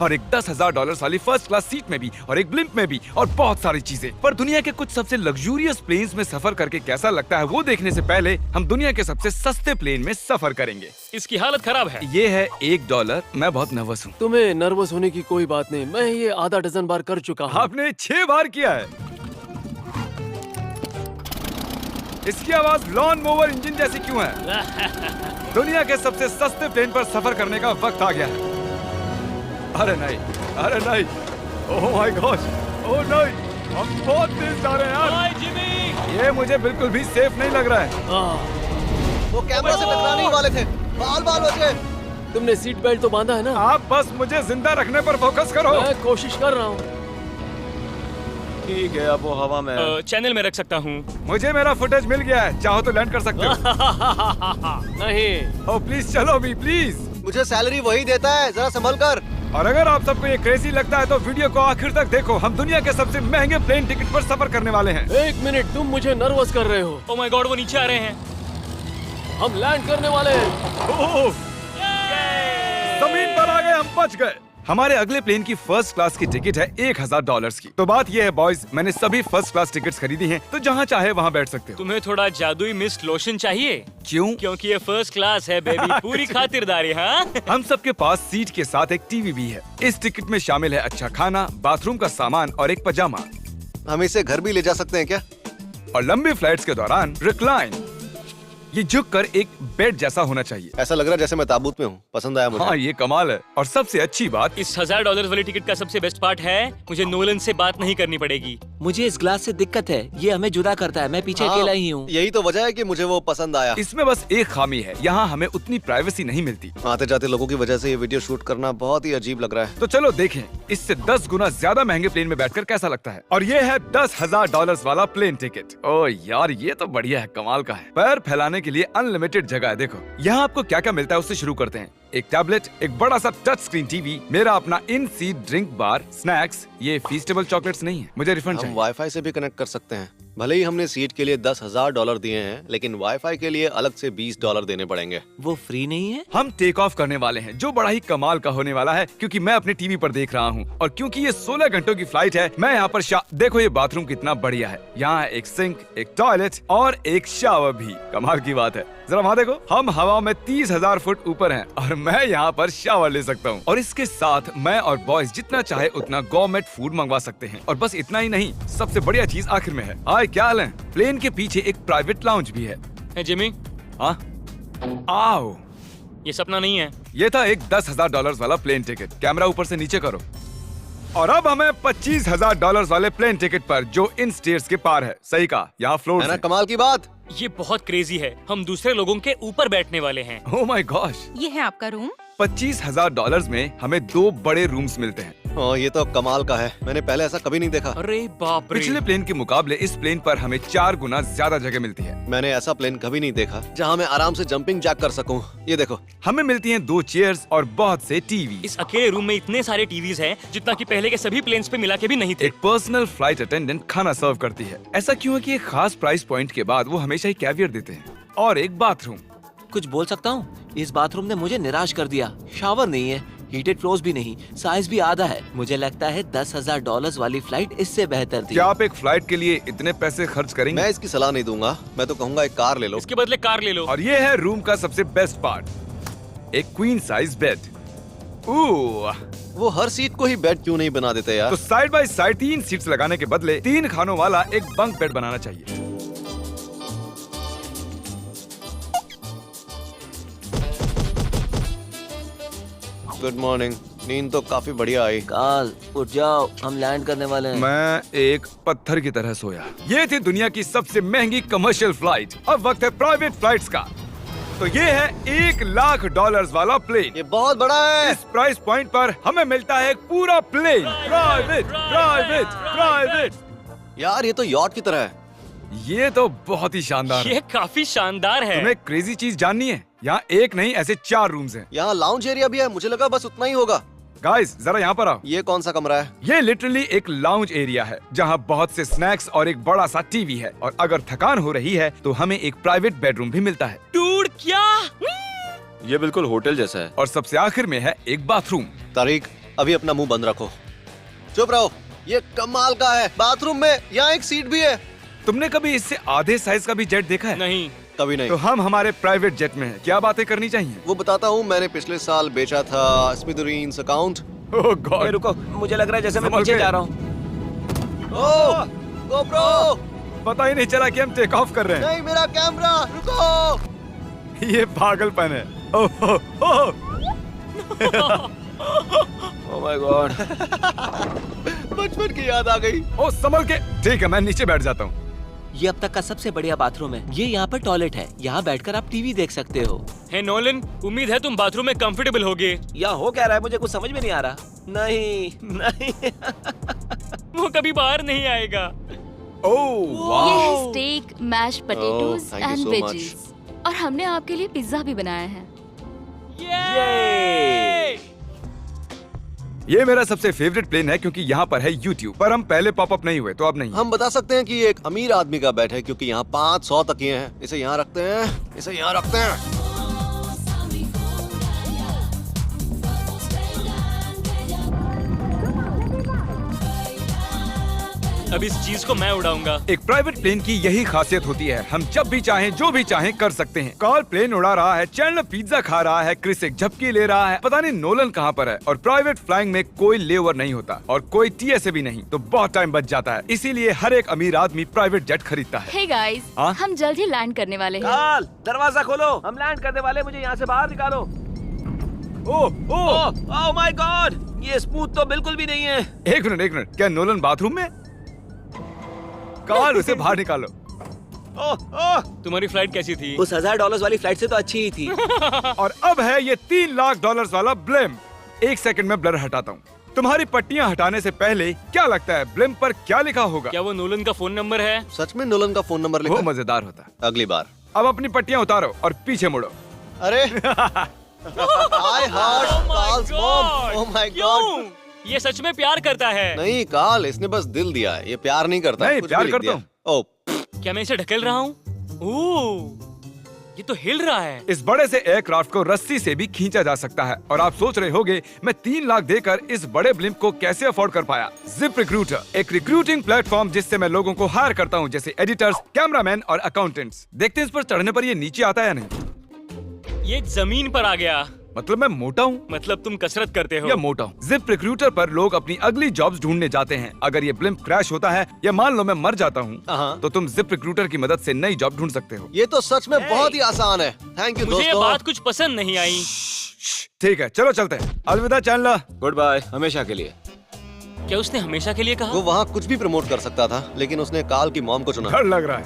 और एक $10,000 वाली फर्स्ट क्लास सीट में भी और एक ब्लिम्प में भी और बहुत सारी चीजें। पर दुनिया के कुछ सबसे लग्जूरियस प्लेन्स में सफर करके कैसा लगता है वो देखने से पहले हम दुनिया के सबसे सस्ते प्लेन में सफर करेंगे। इसकी हालत खराब है। ये है $1। मैं बहुत नर्वस हूँ। तुम्हें नर्वस होने की कोई बात नहीं, मैं ये आधा डजन बार कर चुका हूँ। आपने 6 बार किया है। इसकी आवाज लॉन मोवर इंजन जैसी क्यों है? दुनिया के सबसे सस्ते प्लेन पर सफर करने का वक्त आ गया है। अरे नहीं, अरे नहीं, ओह माय गॉड, ओह नहीं, हम बहुत तेज जा रहे हैं यार। हाय जिमी, ये मुझे बिल्कुल भी सेफ नहीं लग रहा है। वो कैमरा से टकराने ही वाले थे। बाल बाल बचे। तुमने सीट बेल्ट तो बांधा है ना? आप बस मुझे जिंदा रखने पर फोकस करो। मैं कोशिश कर रहा हूँ। ठीक है, अब वो हवा में है। चैनल में रख सकता हूँ। मुझे मेरा फुटेज मिल गया है, चाहो तो लैंड कर सकते हो। नहीं। ओह प्लीज चलो भी प्लीज। मुझे सैलरी वही देता है, जरा संभल कर। और अगर आप सबको ये क्रेजी लगता है तो वीडियो को आखिर तक देखो। हम दुनिया के सबसे महंगे प्लेन टिकट पर सफर करने वाले हैं। 1 मिनट, तुम मुझे नर्वस कर रहे हो। ओह माय गॉड, वो नीचे आ रहे हैं। हम लैंड करने वाले हैं। ओह, जमीन पर आ गए, हम बच गए। हमारे अगले प्लेन की फर्स्ट क्लास की टिकट है $1,000 की। तो बात ये है बॉयज, मैंने सभी फर्स्ट क्लास टिकट्स खरीदी हैं, तो जहाँ चाहे वहाँ बैठ सकते हो। तुम्हें थोड़ा जादुई मिस्ट लोशन चाहिए? क्यों? क्योंकि ये फर्स्ट क्लास है बेबी, पूरी खातिरदारी। हाँ, हम सबके पास सीट के साथ एक टीवी भी है। इस टिकट में शामिल है अच्छा खाना, बाथरूम का सामान और एक पजामा। हम इसे घर भी ले जा सकते हैं क्या? और लंबी फ्लाइट्स के दौरान रिक्लाइन, ये झुककर एक बेड जैसा होना चाहिए। ऐसा लग रहा है जैसे मैं ताबूत में हूँ। पसंद आया मुझे। हाँ, ये कमाल है। और सबसे अच्छी बात, इस $1,000 वाली टिकट का सबसे बेस्ट पार्ट है मुझे नोलन से बात नहीं करनी पड़ेगी। मुझे इस ग्लास से दिक्कत है, ये हमें जुदा करता है। मैं पीछे हाँ, अकेला ही हूँ। यही तो वजह है कि मुझे वो पसंद आया। इसमें बस एक खामी है, यहाँ हमें उतनी प्राइवेसी नहीं मिलती। आते जाते लोगों की वजह से ये वीडियो शूट करना बहुत ही अजीब लग रहा है। तो चलो देखें इससे 10 गुना ज्यादा महंगे प्लेन में बैठकर कैसा लगता है। और ये है $10,000 वाला प्लेन टिकट। ओह यार, ये तो बढ़िया है, कमाल का है। पैर फैलाने के लिए अनलिमिटेड जगह है। देखो यहाँ आपको क्या क्या मिलता है, उससे शुरू करते हैं। एक टैबलेट, एक बड़ा सा टच स्क्रीन टीवी, मेरा अपना इन सीट ड्रिंक बार, स्नैक्स। ये फीस्टेबल चॉकलेट्स नहीं है, मुझे रिफंड हम चाहिए। वाईफाई से भी कनेक्ट कर सकते हैं। भले ही हमने सीट के लिए $10,000 दिए हैं, लेकिन वाईफाई के लिए अलग से $20 देने पड़ेंगे। वो फ्री नहीं है? हम टेक ऑफ करने वाले हैं, जो बड़ा ही कमाल का होने वाला है, क्योंकि मैं अपनी टीवी पर देख रहा हूँ। और क्योंकि ये 16 घंटों की फ्लाइट है, मैं यहाँ पर देखो ये बाथरूम कितना बढ़िया है। यहाँ एक सिंक, एक टॉयलेट और एक शावर भी। कमाल की बात है, जरा वहाँ देखो, हम हवा में 30,000 फुट ऊपर हैं और मैं यहाँ पर शावर ले सकता हूँ। और इसके साथ मैं और बॉयज जितना चाहे उतना गवर्नमेंट फूड मंगवा सकते हैं। और बस इतना ही नहीं, सबसे बढ़िया चीज आखिर में है। हाय, क्या हाल है? प्लेन के पीछे एक प्राइवेट लाउंज भी है। है जिमी, हाँ, आओ। ये सपना नहीं है। ये था एक $10,000 वाला प्लेन टिकट। कैमरा ऊपर से नीचे करो। और अब हमें $25,000 वाले प्लेन टिकट पर, जो इन स्टेयर्स के पार है। सही कहा, यहाँ फ्लोर है ना कमाल की बात? ये बहुत क्रेजी है, हम दूसरे लोगों के ऊपर बैठने वाले हैं। Oh my gosh. ये है आपका रूम। $25,000 में हमें 2 बड़े रूम्स मिलते हैं। ओह, ये तो कमाल का है, मैंने पहले ऐसा कभी नहीं देखा। अरे बाप रे। पिछले प्लेन के मुकाबले इस प्लेन पर हमें 4 गुना ज्यादा जगह मिलती है। मैंने ऐसा प्लेन कभी नहीं देखा जहाँ मैं आराम से जंपिंग जैक कर सकूं। ये देखो, हमें मिलती हैं 2 चेयर्स और बहुत से टीवी। इस अकेले रूम में इतने सारे टीवीज हैं जितना कि पहले के सभी प्लेन्स पे मिला के भी नहीं थे। एक पर्सनल फ्लाइट अटेंडेंट खाना सर्व करती है। ऐसा क्यों है कि एक खास प्राइस पॉइंट के बाद वो हमेशा ही कैवियर देते हैं। और एक बाथरूम। कुछ बोल सकता हूँ? इस बाथरूम ने मुझे निराश कर दिया। शावर नहीं है, हीटेड फ्लोर्स भी नहीं, साइज भी आधा है। मुझे लगता है $10,000 वाली फ्लाइट इससे बेहतर थी। क्या आप एक फ्लाइट के लिए इतने पैसे खर्च करेंगे? मैं इसकी सलाह नहीं दूंगा। मैं तो कहूँगा एक कार ले लो। इसके बदले कार ले लो। और ये है रूम का सबसे बेस्ट पार्ट, एक क्वीन साइज बेड। वो हर सीट को ही बेड क्यों नहीं बना देते यार? तो साइड बाय साइड 3 सीट्स लगाने के बदले 3 खानों वाला एक बंक बेड बनाना चाहिए। Good morning. नींद तो काफी बढ़िया आई। काल, उठ जाओ, हम लैंड करने वाले हैं। मैं एक पत्थर की तरह सोया। ये थी दुनिया की सबसे महंगी कमर्शियल फ्लाइट। अब वक्त है प्राइवेट फ्लाइट्स का। तो ये है $1,00,000 वाला प्लेन। ये बहुत बड़ा है। इस प्राइस पॉइंट पर हमें मिलता है एक पूरा प्लेन। Private, private, private. यार ये तो यॉट की तरह है। ये तो बहुत ही शानदार है। ये काफी शानदार है। तुम्हें क्रेजी चीज जाननी है? यहाँ एक नहीं, ऐसे 4 रूम्स हैं। यहाँ लाउंज एरिया भी है, मुझे लगा बस उतना ही होगा। गाइस, जरा यहाँ पर आओ। ये कौन सा कमरा है? ये लिटरली एक लाउंज एरिया है, जहाँ बहुत से स्नैक्स और एक बड़ा सा टीवी है। और अगर थकान हो रही है तो हमें एक प्राइवेट बेडरूम भी मिलता है। डूड, क्या? ये बिल्कुल होटल जैसा है। और सबसे आखिर में है एक बाथरूम। तारीक, अभी अपना मुंह बंद रखो, चुप रहो। ये कमाल का है, बाथरूम में यहाँ एक सीट भी है। तुमने कभी इससे आधे साइज का भी जेट देखा है? नहीं। कभी नहीं। तो हम हमारे प्राइवेट जेट में हैं। क्या बातें करनी चाहिए? वो बताता हूँ, मैंने पिछले साल बेचा था स्मिथेरियंस अकाउंट। ओह गॉड। रुको, मुझे लग रहा है जैसे मैं संभल पीछे के। जा रहा हूँ। ओह गोप्रो, पता ही नहीं चला कि हम टेक ऑफ कर रहे नहीं मेरा कैमरा, रुको। हैं। ये पागलपन है। Oh oh, oh. Oh my god. बचपन की याद आ गई। ओह संभल के। ठीक है, मैं नीचे बैठ जाता हूँ। ये अब तक का सबसे बढ़िया बाथरूम है। ये यहाँ पर टॉयलेट है, यहाँ बैठकर आप टीवी देख सकते हो। हे नोलन, उम्मीद है तुम बाथरूम में कंफर्टेबल होगे। यहाँ हो क्या रहा है मुझे कुछ समझ में नहीं आ रहा। नहीं नहीं। वो कभी बाहर नहीं आएगा। ओह ये वाह। है steak, mash potatoes thank you and so veggies. और हमने आपके लिए पिज्जा भी बनाया है। ये ये मेरा सबसे फेवरेट प्लेन है क्योंकि यहाँ पर है YouTube। पर हम पहले पॉपअप नहीं हुए तो अब नहीं। हम बता सकते हैं कि ये एक अमीर आदमी का बेड है क्योंकि यहाँ 500 तकिए हैं। इसे यहाँ रखते हैं, इसे यहाँ रखते हैं। अब इस चीज को मैं उड़ाऊंगा। एक प्राइवेट प्लेन की यही खासियत होती है, हम जब भी चाहें जो भी चाहें कर सकते हैं। कार्ल प्लेन उड़ा रहा है, चैंडलर पिज्जा खा रहा है, क्रिस एक झपकी ले रहा है, पता नहीं नोलन कहाँ पर है। और प्राइवेट फ्लाइंग में कोई लेओवर नहीं होता और कोई TSA भी नहीं, तो बहुत टाइम बच जाता है। इसीलिए हर एक अमीर आदमी प्राइवेट जेट खरीदता है। हे गाइस, हाँ? हम जल्द ही लैंड करने वाले हैं। काल, दरवाजा खोलो, हम लैंड करने वाले, मुझे यहाँ से बाहर निकालो। ओह ओह, ओह माय गॉड, ये स्मूथ तो बिल्कुल भी नहीं है। एक मिनट, क्या नोलन बाथरूम में? कार्ल उसे बाहर निकालो। ओह ओह, तुम्हारी फ्लाइट कैसी थी? उस $1000 वाली फ्लाइट से तो अच्छी ही थी। और अब है ये $3 लाख वाला ब्लेम। एक सेकंड में ब्लर हटाता हूँ। तुम्हारी पट्टियाँ हटाने से पहले क्या लगता है ब्लेम पर क्या लिखा होगा? क्या वो नोलन का फोन नंबर है? सच में नोलन का फोन नंबर लिखा वो है? मजेदार होता। अगली बार। अब अपनी पट्टियाँ उतारो और पीछे मुड़ो। अरे I heard Carl's mom. Oh my God. क्यों? ये सच में प्यार करता है? नहीं कार्ल, इसने बस दिल दिया है, ये प्यार नहीं करता। नहीं, कुछ प्यार भी लिख करता दिया। ओह, क्या मैं इसे ढकेल रहा हूँ? ओह, ये तो हिल रहा है। इस बड़े से एयरक्राफ्ट को रस्सी से भी खींचा जा सकता है। और आप सोच रहे होंगे मैं 3 लाख देकर इस बड़े ब्लिम्प को कैसे अफोर्ड कर पाया। जिप रिक्रूटर, एक रिक्रूटिंग प्लेटफॉर्म जिससे मैं लोगों को हायर करता हूँ, जैसे एडिटर्स, कैमरामैन और अकाउंटेंट्स। देखते हैं इस पर चढ़ने पर ये नीचे आता है या नहीं। ये जमीन पर आ गया। मतलब मैं मोटा हूँ मतलब तुम कसरत करते हो? या मोटा हूँ। जिप रिक्रूटर पर लोग अपनी अगली जॉब्स ढूंढने जाते हैं। अगर ये ब्लिम्प क्रैश होता है या मान लो मैं मर जाता हूँ, हाँ। तो तुम जिप रिक्रूटर की मदद से नई जॉब ढूंढ सकते हो। ये तो सच में बहुत ही आसान है। थैंक यू मुझे ये दोस्तों। बात कुछ पसंद नहीं आई। ठीक है, चलो चलते हैं। अलविदा चैंडलर। गुड बाय, हमेशा के लिए। क्या उसने हमेशा के लिए कहा? वो वहाँ कुछ भी प्रमोट कर सकता था, लेकिन उसने कार्ल की मॉम को चुना। डर लग रहा है,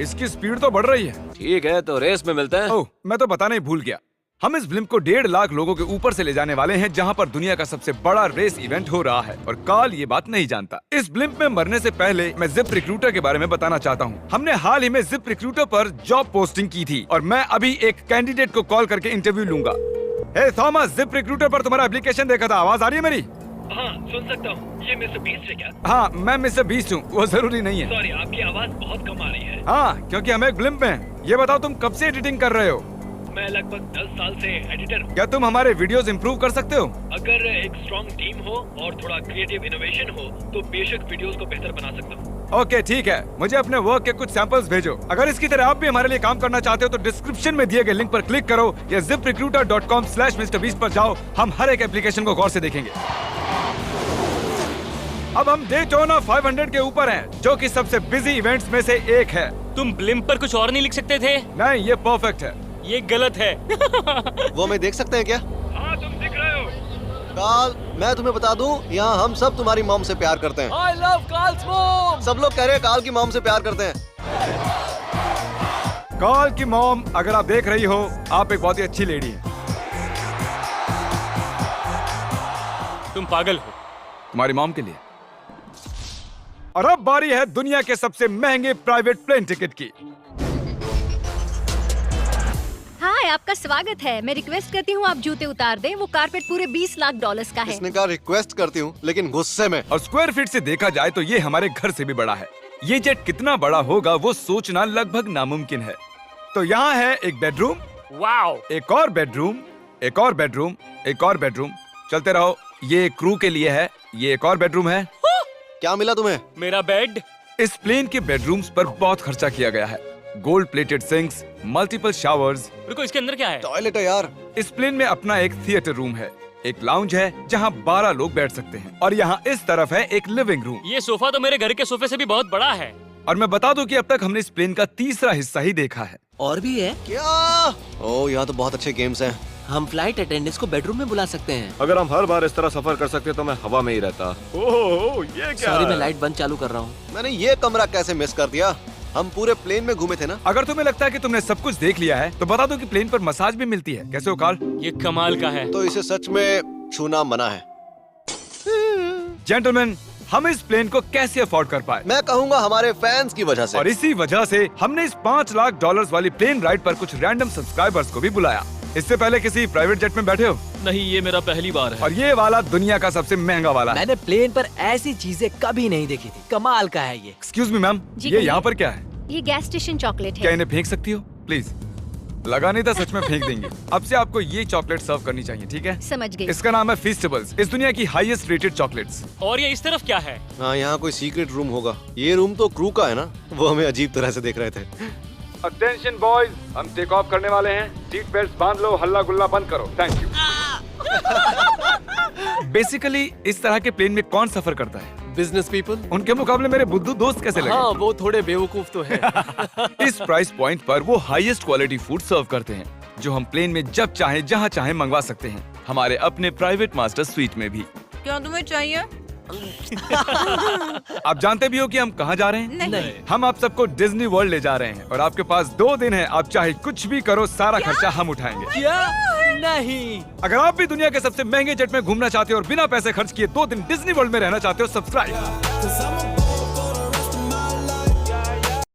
इसकी स्पीड तो बढ़ रही है। ठीक है, तो रेस में मिलते हैं। ओह, मैं तो बताना ही भूल गया। हम इस ब्लिम्प को 1.5 लाख लोगों के ऊपर से ले जाने वाले हैं, जहां पर दुनिया का सबसे बड़ा रेस इवेंट हो रहा है। और कार्ल ये बात नहीं जानता। इस ब्लिम्प में मरने से पहले मैं जिप रिक्रूटर के बारे में बताना चाहता हूँ। हमने हाल ही में जिप रिक्रूटर पर जॉब पोस्टिंग की थी और मैं अभी एक कैंडिडेट को कॉल करके इंटरव्यू लूंगा। हे थॉमस, जिप रिक्रूटर पर तुम्हारा एप्लीकेशन देखा था। आवाज आ रही है मेरी? हाँ, सुन सकता हूँ। ये मिस्टर बीस्ट है क्या? हाँ, मैं मिस्टर बीस्ट हूँ। वो जरूरी नहीं है। सॉरी, आपकी आवाज बहुत कम आ रही है। हाँ, क्योंकि हम एक ब्लिम्प में हैं। ये बताओ तुम कब से एडिटिंग कर रहे हो? मैं लगभग 10 साल से एडिटर हूँ। क्या तुम हमारे वीडियोस इंप्रूव कर सकते हो? अगर एक स्ट्रॉन्ग टीम हो और थोड़ा क्रिएटिव इनोवेशन हो तो बेशक वीडियोस को बेहतर बना सकता हूँ। ओके, ठीक है। मुझे अपने वर्क के कुछ सैंपल्स भेजो। अगर इसकी तरह आप भी हमारे लिए काम करना चाहते हो तो डिस्क्रिप्शन में दिए गए लिंक पर क्लिक करो या ziprecruiter.com/MrBeast पर जाओ। हम हर एक एप्लीकेशन को गौर से देखेंगे। अब हम डेटोना 500 के ऊपर हैं, जो कि सबसे बिजी इवेंट्स में से एक है। तुम ब्लिम्प पर कुछ और नहीं लिख सकते थे? नहीं, ये परफेक्ट है। ये गलत है। वो हमें देख सकते हैं क्या? हाँ, तुम दिख रहे हो। कार्ल, मैं तुम्हें बता दूं, यहाँ हम सब तुम्हारी मॉम से प्यार करते हैं। I love Carl's mom. सब लोग कह रहे हैं कार्ल की मॉम से प्यार करते हैं। कार्ल की मॉम, अगर आप देख रही हो, आप एक बहुत ही अच्छी लेडी है। तुम पागल हो। तुम्हारी मॉम के लिए। और अब बारी है दुनिया के सबसे महंगे प्राइवेट प्लेन टिकट की। हाय, आपका स्वागत है। मैं रिक्वेस्ट करती हूँ आप जूते उतार दें। वो कारपेट पूरे $20 लाख का है। इसने कहा रिक्वेस्ट करती हूँ, लेकिन गुस्से में। और स्क्वायर फीट से देखा जाए तो ये हमारे घर से भी बड़ा है। ये जेट कितना बड़ा होगा वो सोचना लगभग नामुमकिन है। तो यहाँ है एक बेडरूम, वाओ। एक और बेडरूम, एक और बेडरूम, एक और बेडरूम। चलते रहो, ये क्रू के लिए है, ये एक और बेडरूम है। क्या मिला तुम्हें? मेरा बेड। इस प्लेन के बेडरूम्स पर बहुत खर्चा किया गया है। Gold plated sinks, multiple showers. रुको, इसके अंदर क्या है? टॉयलेट है यार। इस प्लेन में अपना एक थिएटर रूम है, एक लाउंज है जहाँ 12 लोग बैठ सकते हैं, और यहाँ इस तरफ है एक लिविंग रूम। ये सोफा तो मेरे घर के सोफे से भी बहुत बड़ा है। और मैं बता दूं कि अब तक हमने इस प्लेन का तीसरा हिस्सा ही देखा है। और भी है। क्या? ओह, यहाँ तो बहुत अच्छे गेम्स हैं। हम फ्लाइट अटेंडेंट्स को बेडरूम में बुला सकते हैं। अगर हम हर बार इस तरह सफर कर सकते तो मैं हवा में ही रहता। ओह, ये क्या? सॉरी, मैं लाइट बंद चालू कर रहा हूँ। मैंने ये कमरा कैसे मिस कर दिया? हम पूरे प्लेन में घूमे थे ना। अगर तुम्हें लगता है कि तुमने सब कुछ देख लिया है तो बता दो कि प्लेन पर मसाज भी मिलती है। कैसे हो कार्ल? ये कमाल का है। तो इसे सच में छूना मना है। जेंटलमैन, हम इस प्लेन को कैसे अफोर्ड कर पाए? मैं कहूँगा हमारे फैंस की वजह से। और इसी वजह से हमने इस $5 लाख वाली प्लेन राइड पर कुछ रैंडम सब्सक्राइबर्स को भी बुलाया। इससे पहले किसी प्राइवेट जेट में बैठे हो? नहीं, ये मेरा पहली बार है। और ये वाला दुनिया का सबसे महंगा वाला है। मैंने प्लेन पर ऐसी चीजें कभी नहीं देखी थी। कमाल का है ये। एक्सक्यूज मी मैम, जी, ये कहिए। यहाँ पर क्या है? ये गैस स्टेशन चॉकलेट क्या है। इन्हें फेंक सकती हो प्लीज? लगा नहीं था, सच में फेंक देंगे। अब से आपको ये चॉकलेट सर्व करनी चाहिए, ठीक है? समझ गई। इसका नाम है फीस्टेबल्स, इस दुनिया की हाईएस्ट रेटेड चॉकलेट्स। और ये इस तरफ क्या है? हाँ, यहाँ कोई सीक्रेट रूम होगा। ये रूम तो क्रू का है ना, वो हमें अजीब तरह से देख रहे थे। अटेंशन बॉयज, हम टेक ऑफ करने वाले हैं। सीट बेल्ट बांध लो, हल्ला गुल्ला बंद करो। Thank you. बेसिकली इस तरह के प्लेन में कौन सफर करता है? Business people. उनके मुकाबले मेरे बुद्धू दोस्त कैसे लगे? हाँ, वो थोड़े बेवकूफ तो है। इस प्राइस पॉइंट पर वो हाईएस्ट क्वालिटी फूड सर्व करते हैं, जो हम प्लेन में जब चाहे जहाँ चाहे मंगवा सकते हैं, हमारे अपने प्राइवेट मास्टर स्वीट में भी। क्या तुम्हें चाहिए? आप जानते भी हो कि हम कहाँ जा रहे हैं? नहीं। हम आप सबको डिज्नी वर्ल्ड ले जा रहे हैं, और आपके पास 2 दिन है। आप चाहे कुछ भी करो, सारा खर्चा हम उठाएंगे। क्या? नहीं। अगर आप भी दुनिया के सबसे महंगे जेट में घूमना चाहते हो और बिना पैसे खर्च किए 2 दिन डिज्नी वर्ल्ड में रहना चाहते हो, सब्सक्राइब।